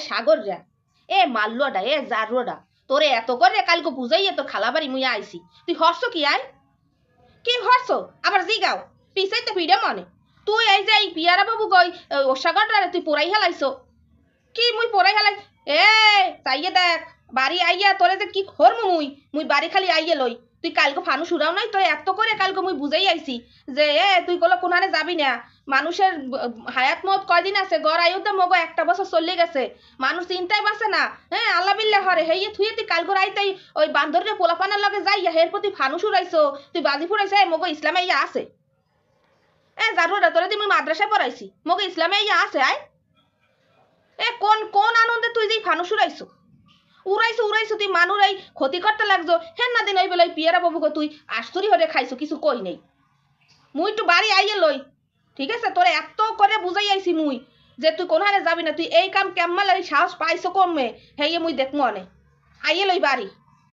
সাগর যা এ মাল্লুয়াডা এ জারুয়াডা তোরে এত করে কালকে বুঝাইয়ে তোর খালাবাড়ি মুই আইছি তুই হরছ কি আয় কি হরছ আবার জিগাও পিছাইতে ভিড়ে মনে তুই এই যে এই পিয়ারা বাবু গই ওষাগরটারে তুই পোড়াই হেলাইছ কি মুই পোড়াই হেলাই এ চাইয়ে দেখ বাড়ি আইয়া তোরে যে কি করমু মুই বাড়ি খালি আইয়ে লই তুই কালকে ফানু সুরাও নাই তো এত করে কালকে মুই বুঝাই আইছি যে তুই কলো কোনারে যাবি না মানুষের হায়াত মত কয়দিন আছে গড় আয়ুতে মগো একটা বছর চলে গেছে মানুষ চিন্তায় বাসে না হ্যাঁ আল্লাহ বিল্লাহ হরে হেয়ে থুয়ে তুই কালকে রাইতেই ওই বান্দরের পোলাপানার লগে যাইয়া হের প্রতি ফানু সুরাইছো তুই বাজি ফুরাইছে মগো ইসলামে ইয়া আছে জারুরা তোরে তুই মুই মাদ্রাসায় পড়াইছি মগো ইসলামে ইয়া আছে আয় কোন কোন আনন্দে তুই যে ফানু সুরাইছো উড়াইছো তুই মানুর এই ক্ষতি করতে লাগছো হেন না দিন ওই বেলায় পিয়ারা বাবুকে তুই আশ্চর্য হয়ে খাইছো কিছু কই নেই মুই একটু বাড়ি আইয়ে লই ঠিক আছে তোরে এত করে বুঝাই আইছি মুই যে তুই কোনখানে যাবি না তুই এই কাম কেমন সাহস পাইছো কমে হেয়ে মুই দেখমো অনে আইয়ে লই বাড়ি